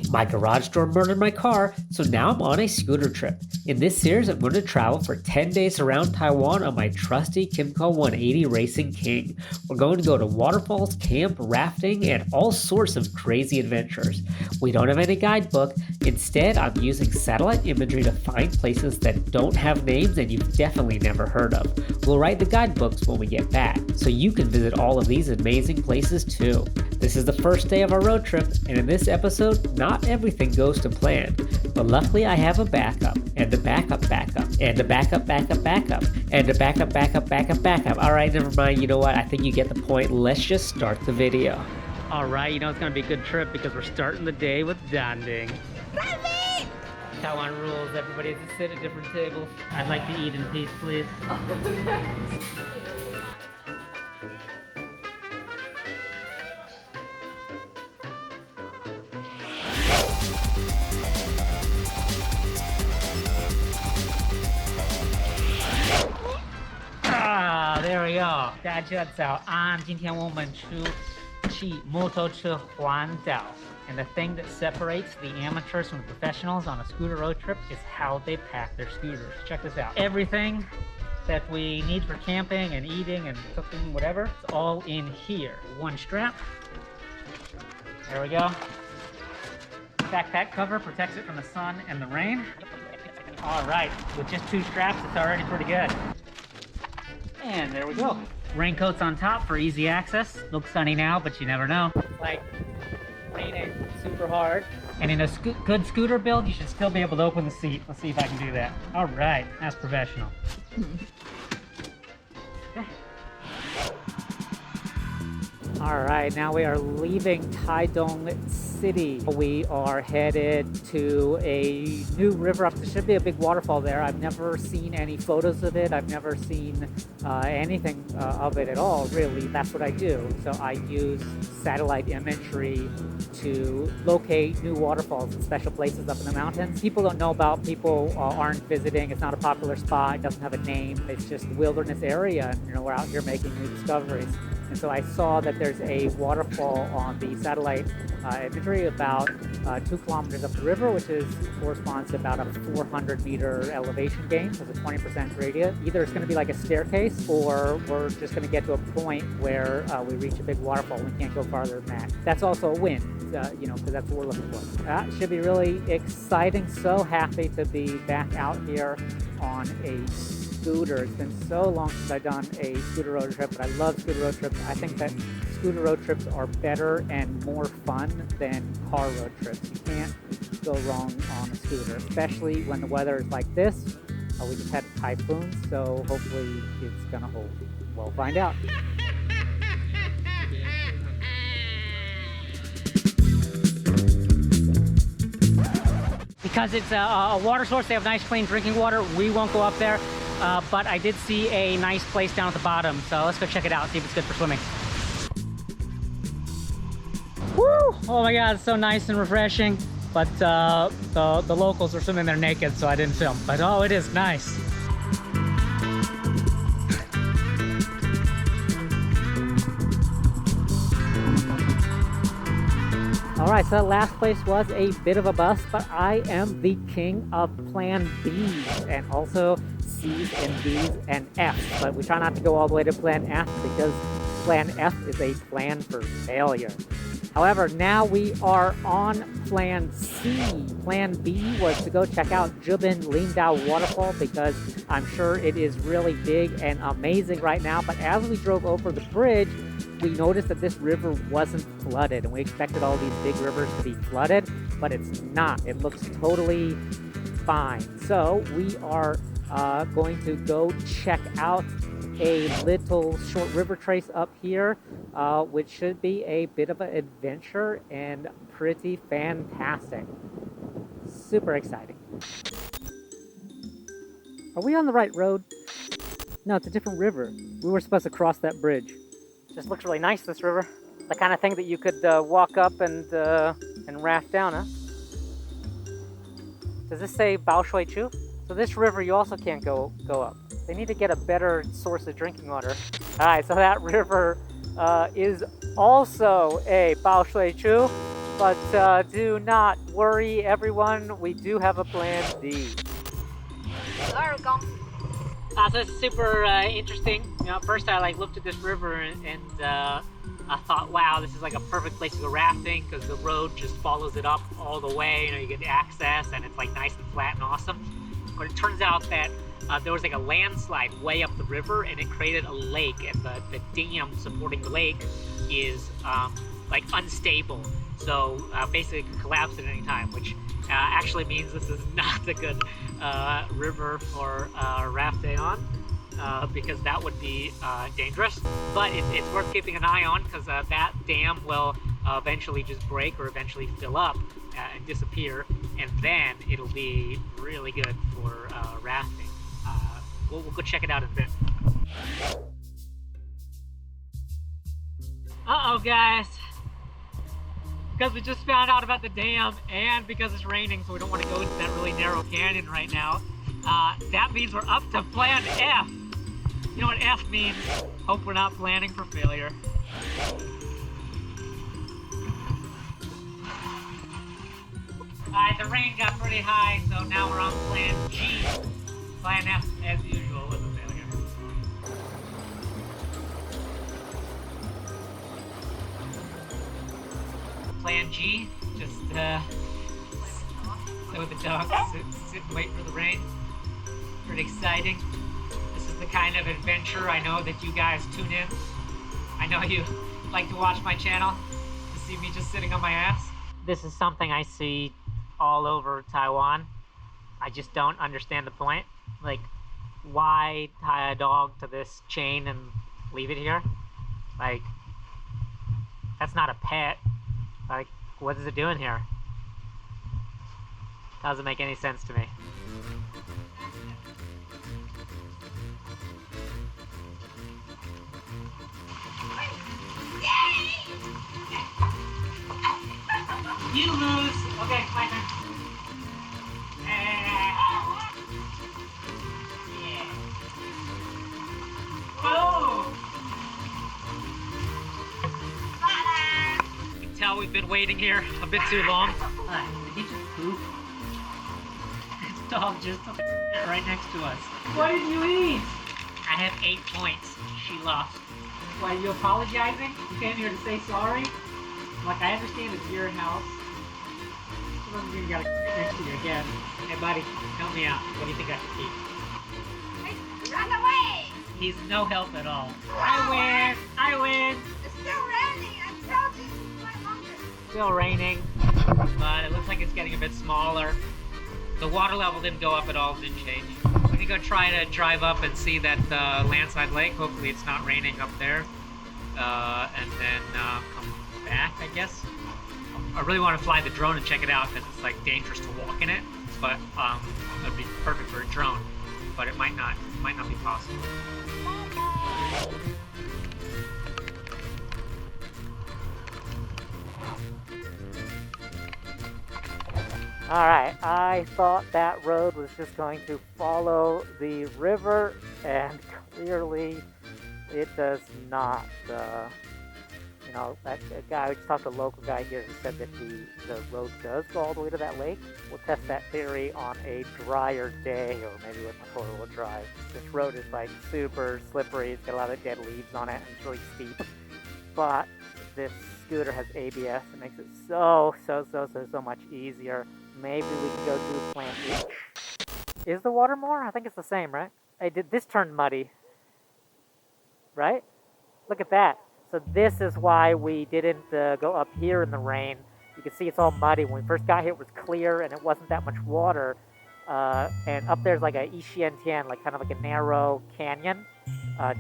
My garage door murdered my car, so now I'm on a scooter trip. In this series, I'm going to travel for 10 days around Taiwan on my trusty Kimco 180 Racing King. We're going to go to waterfalls, camp, rafting, and all sorts of crazy adventures. We don't have any guidebook. Instead, I'm using satellite imagery to find places that don't have names and you've definitely never heard of. We'll write the guidebooks when we get back, so you can visit all of these amazing places too. This is the first day of our road trip, and in this episode, not everything goes to plan. But luckily I have a backup, and a backup, and a backup, and a backup. Alright, never mind, you know what, I think you get the point. Let's just start the video. Alright, you know it's gonna be a good trip because we're starting the day with danding. Taiwan rules, everybody has to sit at different tables. I'd like to eat in peace, please. There we go. 大家早安，今天我们去摩托车环岛。And the thing that separates the amateurs from the professionals on a scooter road trip is how they pack their scooters. Check this out. Everything that we need for camping and eating and cooking, whatever, it's all in here. One strap. There we go. Backpack cover protects it from the sun and the rain. All right, with just 2 straps, it's already pretty good. And there we go. Raincoats on top for easy access. Looks sunny now, but you never know. It's like raining super hard. And in a good scooter build, you should still be able to open the seat. Let's see if I can do that. All right, that's professional. All right, now we are leaving Taidong City. We are headed to a new river up. There should be a big waterfall there. I've never seen any photos of it. I've never seen anything of it at all, really. That's what I do. So I use satellite imagery to locate new waterfalls and special places up in the mountains. People don't know about, people aren't visiting. It's not a popular spot. It doesn't have a name. It's just a wilderness area. And, you know, we're out here making new discoveries. And so I saw that there's a waterfall on the satellite imagery about 2 kilometers up the river, which corresponds to about a 400-meter elevation gain, so it's a 20% gradient. Either it's going to be like a staircase, or we're just going to get to a point where we reach a big waterfall. We can't go farther than that. That's also a win, you know, because that's what we're looking for. It should be really exciting. So happy to be back out here on a scooter. It's been so long since I've done a scooter road trip, but I love scooter road trips. I think that scooter road trips are better and more fun than car road trips. You can't go wrong on a scooter, especially when the weather is like this. We just had a typhoon, so hopefully it's gonna hold. We'll find out. Because it's a water source, they have nice clean drinking water. We won't go up there. But I did see a nice place down at the bottom, so let's go check it out, see if it's good for swimming. Woo! Oh my god, it's so nice and refreshing. But the locals were swimming there naked, so I didn't film. But oh, it is nice. All right, so that last place was a bit of a bust, but I am the king of Plan B's and also C's and D's and F's, but we try not to go all the way to Plan F because Plan F is a plan for failure. However, now we are on Plan C. Plan B was to go check out Jiben Dao Waterfall because I'm sure it is really big and amazing right now, but as we drove over the bridge, we noticed that this river wasn't flooded, and we expected all these big rivers to be flooded, but it's not. It looks totally fine. So we are going to go check out a little short river trace up here, which should be a bit of an adventure and pretty fantastic. Super exciting. Are we on the right road? No, it's a different river. We were supposed to cross that bridge. Just looks really nice, this river. The kind of thing that you could walk up and raft down, huh? Does this say Bao Shui Chu? So this river you also can't go up. They need to get a better source of drinking water. All right, so that river is also a Bao Shui Chu. But do not worry, everyone. We do have a plan D. So it's super interesting. You know, at first I looked at this river and I thought, wow, this is like a perfect place to go rafting because the road just follows it up all the way. You know, you get the access and it's like nice and flat and awesome. But it turns out that there was like a landslide way up the river and it created a lake, and the dam supporting the lake is like unstable. So basically it could collapse at any time, which actually means this is not a good river for rafting on. Because that would be dangerous, but it's worth keeping an eye on because that dam will eventually just break or eventually fill up and disappear, and then it'll be really good for rafting. We'll go check it out in a bit. Uh-oh, guys. Because we just found out about the dam and because it's raining, so we don't want to go into that really narrow canyon right now. That means we're up to plan F. You know what F means? Hope we're not planning for failure. Alright, the rain got pretty high, so now we're on plan G. Plan F, as usual, was a failure. Plan G, just sit with the dog, sit and wait for the rain. Pretty exciting. This is the kind of adventure I know that you guys tune in. I know you like to watch my channel to see me just sitting on my ass. This is something I see all over Taiwan. I just don't understand the point. Like, why tie a dog to this chain and leave it here? Like, that's not a pet. Like, what is it doing here? Doesn't make any sense to me. You lose. Okay, my turn. Yeah. Oh! You can tell we've been waiting here a bit too long. Did he just poop? This dog just took a right next to us. What did you eat? I have 8 points. She lost. Why, are you apologizing? You came here to say sorry? Like, I understand it's your house. Sometimes you gotta next to you again. Hey, buddy, help me out. What do you think I should keep? Run away! He's no help at all. I win! I win! It's still raining. I told you to fly longer. Still raining, but it looks like it's getting a bit smaller. The water level didn't go up at all, didn't change. We're gonna go try to drive up and see that landslide lake. Hopefully it's not raining up there. And then come back, I guess. I really want to fly the drone and check it out because it's like dangerous to walk in it. But it would be perfect for a drone. But it might not be possible. Alright, I thought that road was just going to follow the river, and clearly it does not. You know, that guy, we just talked to a local guy here who said that the road does go all the way to that lake. We'll test that theory on a drier day, or maybe with my four-wheel drive. This road is like super slippery, it's got a lot of dead leaves on it, and it's really steep. But this scooter has ABS, it makes it so much easier. Maybe we can go do Plan H. Is the water more? I think it's the same, right? This turned muddy. Right? Look at that. So this is why we didn't go up here in the rain. You can see it's all muddy. When we first got here, it was clear and it wasn't that much water. And up there's like a Tian, like kind of like a narrow canyon,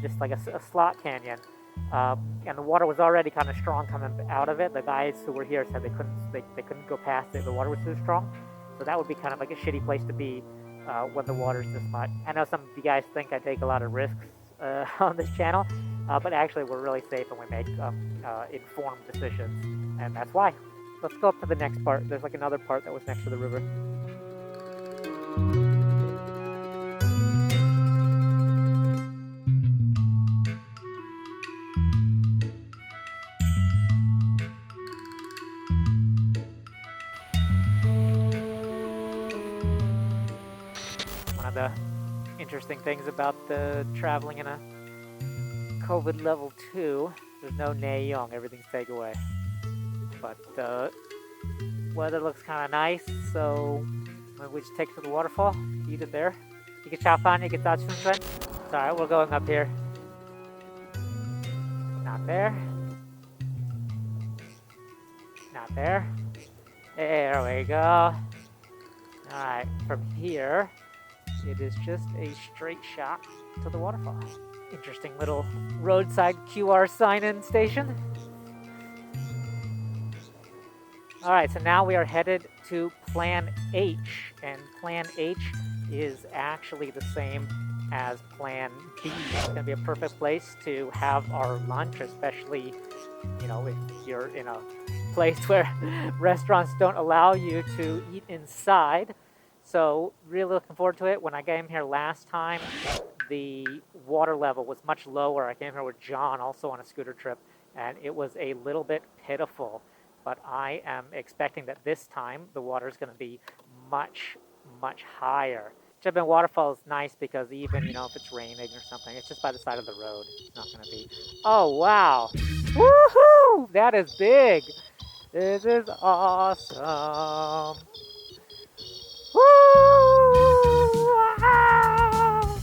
just like a slot canyon. And the water was already kind of strong coming out of it. The guys who were here said they couldn't go past it. The water was too strong. So that would be kind of like a shitty place to be when the water's this much. I know some of you guys think I take a lot of risks on this channel, but actually we're really safe and we make informed decisions, and that's why. Let's go up to the next part. There's like another part that was next to the river. the interesting things about the traveling in a COVID level 2. There's no Naeyong, everything's takeaway. But the weather looks kind of nice, so we just take it to the waterfall, eat it there. You can chao fan, you can touch from. Sorry, we're going up here. Not there. Not there. There we go. Alright, from here, it is just a straight shot to the waterfall. Interesting little roadside QR sign-in station. Alright, so now we are headed to Plan H, and Plan H is actually the same as Plan B. It's going to be a perfect place to have our lunch, especially, you know, if you're in a place where restaurants don't allow you to eat inside. So really looking forward to it. When I came here last time, the water level was much lower. I came here with John, also on a scooter trip, and it was a little bit pitiful. But I am expecting that this time the water is going to be much, much higher. Jiben waterfall is nice because even, you know, if it's raining or something, it's just by the side of the road. It's not going to be... Oh, wow! Woohoo! That is big! This is awesome! Woo! Ah!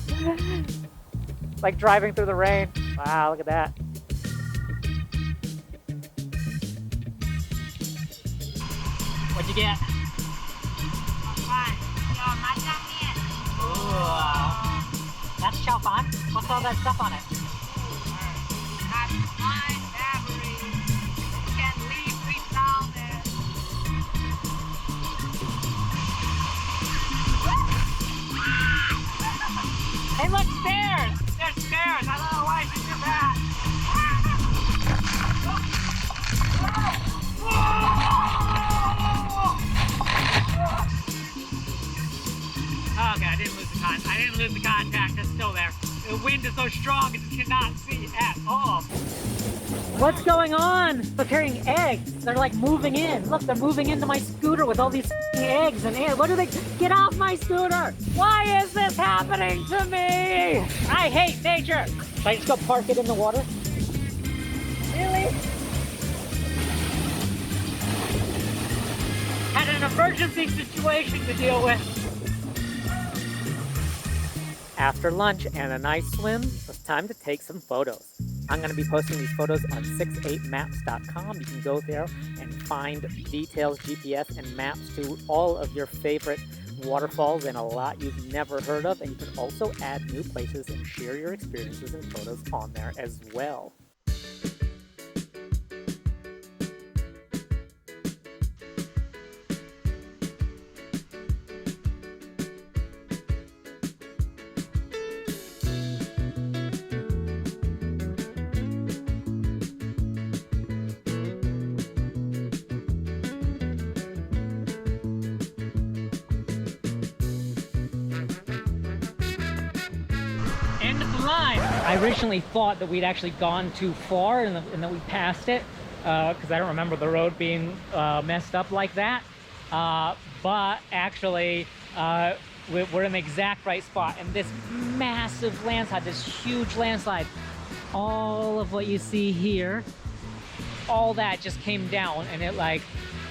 It's like driving through the rain. Wow, look at that. What'd you get? Ooh. That's chow fan? What's all that stuff on it? Hey, look, stairs! There's stairs! I don't know why she did that! Okay, I didn't lose the contact. I didn't lose the contact. It's still there. The wind is so strong, it just cannot see at all. What's going on? They're carrying eggs. They're like moving in. Look, they're moving into my scooter with all these eggs and eggs. What do they? Get off my scooter! Why is this happening to me? I hate nature. Should I just go park it in the water? Really? Had an emergency situation to deal with. After lunch and a nice swim, it's time to take some photos. I'm going to be posting these photos on 68maps.com. You can go there and find details, GPS, and maps to all of your favorite waterfalls and a lot you've never heard of. And you can also add new places and share your experiences and photos on there as well. End of the line. I originally thought that we'd actually gone too far and that we passed it because I don't remember the road being messed up like that. But actually, we're in the exact right spot. And this massive landslide, this huge landslide, all of what you see here, all that just came down and it like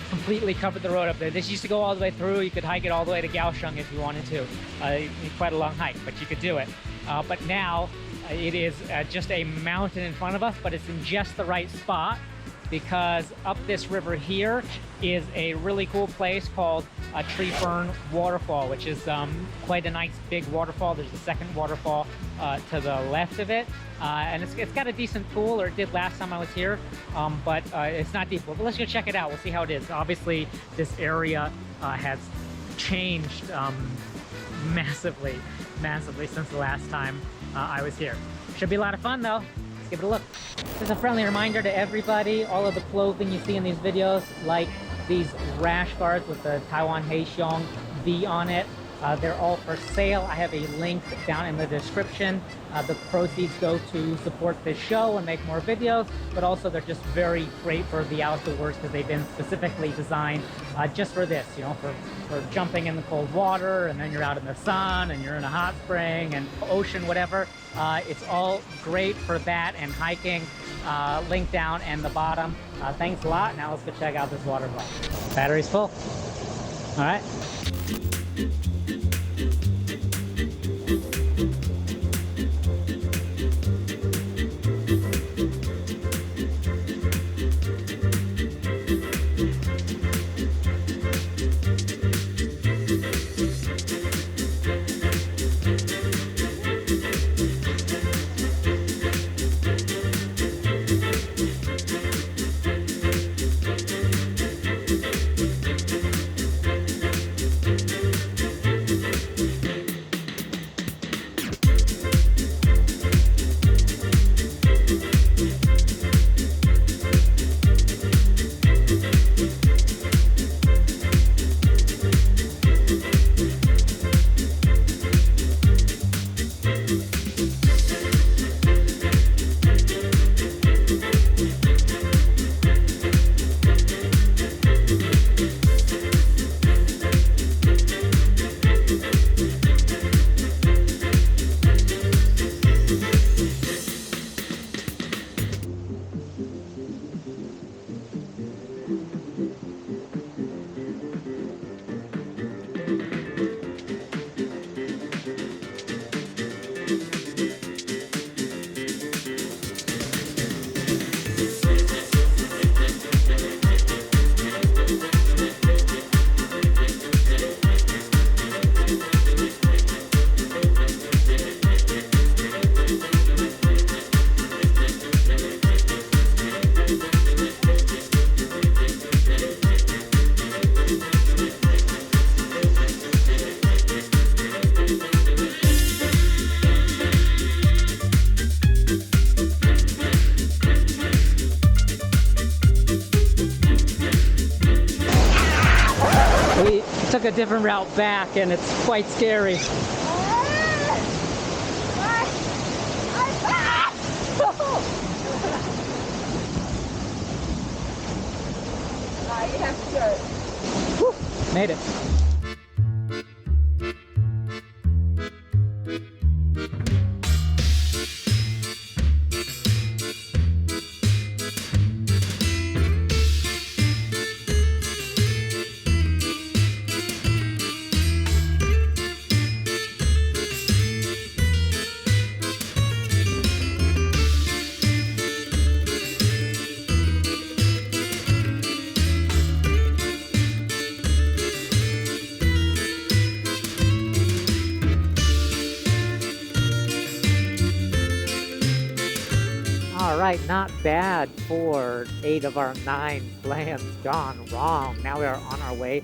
completely covered the road up there. This used to go all the way through. You could hike it all the way to Kaohsiung if you wanted to. Quite a long hike, but you could do it. But now it is just a mountain in front of us, but it's in just the right spot because up this river here is a really cool place called Tree Fern Waterfall, which is quite a nice big waterfall. There's a second waterfall to the left of it. And it's got a decent pool, or it did last time I was here, but it's not deep. But let's go check it out. We'll see how it is. Obviously, this area has changed massively since the last time I was here. Should be a lot of fun though. Let's give it a look. Just a friendly reminder to everybody, all of the clothing you see in these videos, like these rash guards with the Taiwan Haexiong V on it, They're all for sale. I have a link down in the description. The proceeds go to support this show and make more videos, but also they're just very great for the outdoors because they've been specifically designed just for this, you know, for jumping in the cold water, and then you're out in the sun and you're in a hot spring and ocean, whatever. It's all great for that and hiking. Link down in the bottom. Thanks a lot. Now let's go check out this waterfall. Battery's full. All right. Took a different route back and it's quite scary. You have to do it. Whew, made it. Alright, not bad for 8 of our 9 plans gone wrong. Now we are on our way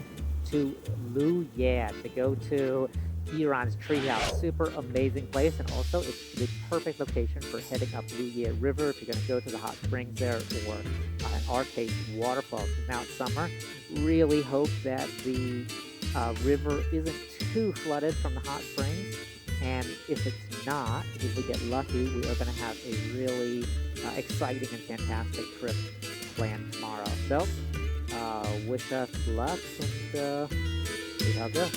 to Luyan to go to Iran's treehouse. Super amazing place, and also it's the perfect location for heading up Luyan River if you're going to go to the hot springs there, or in our case, waterfalls. Now it's summer. Really hope that the river isn't too flooded from the hot springs. And if it's not, if we get lucky, we are going to have a really exciting and fantastic trip planned tomorrow. So, wish us luck and see how it goes.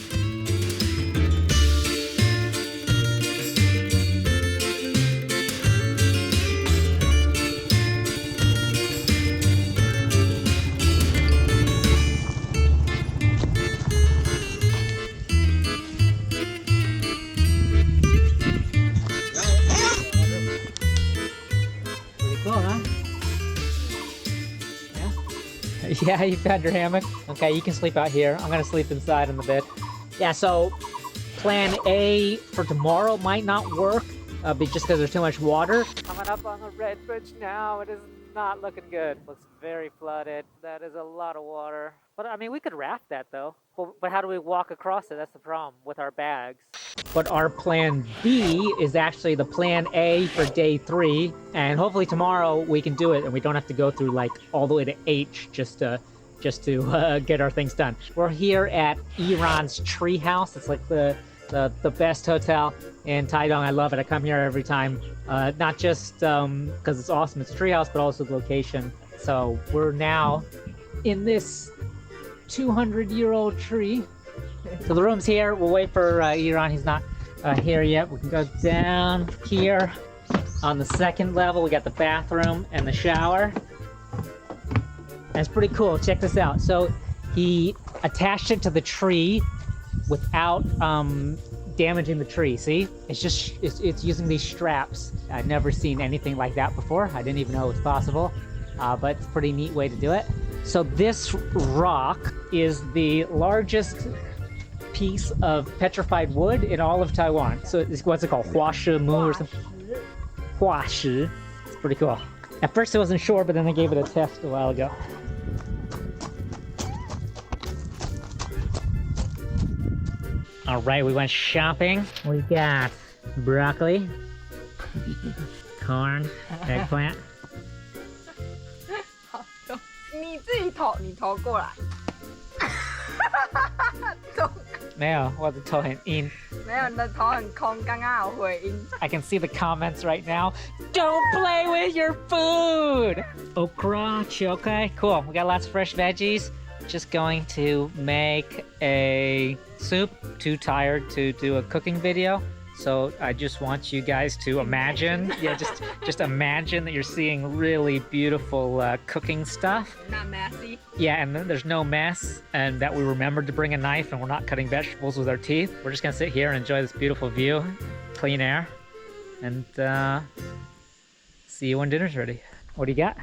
Yeah, you found your hammock. Okay, you can sleep out here. I'm gonna sleep inside in the bed. Yeah, so plan A for tomorrow might not work, just because there's too much water. Coming up on the Red Bridge now. It is not looking good. Looks very flooded. That is a lot of water. But I mean, we could raft that though. But how do we walk across it? That's the problem with our bags. But our plan B is actually the plan A for day 3. And hopefully tomorrow we can do it and we don't have to go through like all the way to H just to just to get our things done. We're here at Iran's Treehouse. It's like the best hotel in Taiwan. I love it. I come here every time, not just because it's awesome, it's a treehouse, but also the location. So we're now in this 200-year-old tree. So the room's here. We'll wait for Iran. He's not here yet. We can go down here on the second level. We got the bathroom and the shower. And it's pretty cool. Check this out. So he attached it to the tree without damaging the tree. See, it's using these straps. I've never seen anything like that before. I didn't even know it was possible, but it's a pretty neat way to do it. So this rock is the largest piece of petrified wood in all of Taiwan. So it's, what's it called? Huashi Mu or something? Huashi. It's pretty cool. At first I wasn't sure, but then I gave it a test a while ago. All right, we went shopping. We got broccoli, corn, eggplant. 你自己投，你投过来。没有，我的头很硬。没有，你的头很空，刚刚有回音。I can see the comments right now. Don't play with your food. Okra, okay, cool. We got lots of fresh veggies. Just going to make a soup. Too tired to do a cooking video, so I just want you guys to imagine. Yeah, just imagine that you're seeing really beautiful cooking stuff. Not messy. Yeah, and then there's no mess, and that we remembered to bring a knife, and we're not cutting vegetables with our teeth. We're just gonna sit here and enjoy this beautiful view, clean air, and see you when dinner's ready. What do you got?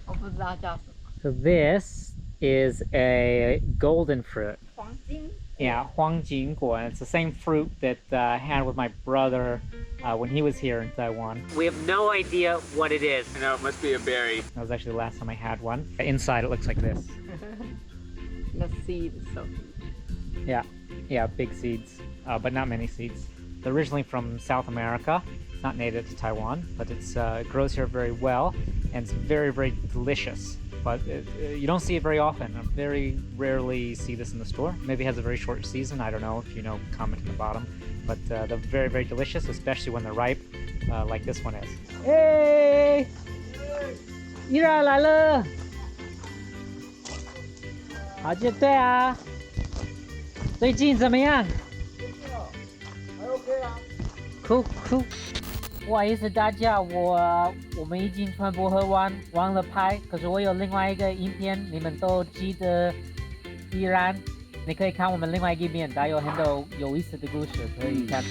我不知道叫什么。 So this is a golden fruit. 黄金。 Yeah, 黄金果. And it's the same fruit that I had with my brother when he was here in Taiwan. We have no idea what it is. I know, it must be a berry. That was actually the last time I had one. Inside it looks like this. The seed is so. Yeah, big seeds, but not many seeds. They're originally from South America. It's not native to Taiwan, but it grows here very well, and it's very, very delicious. But you don't see it very often. I very rarely see this in the store. Maybe it has a very short season. I don't know. If you know, comment in the bottom. But they're very, very delicious, especially when they're ripe, like this one is. Hey! Ira 来了！好久对啊，最近怎么样？还 OK 啊。Cool. 不好意思大家，我们已经全部喝完，忘了拍。可是我有另外一个影片，你们都记得依然，你可以看我们另外一个影片，它有很多有意思的故事可以看。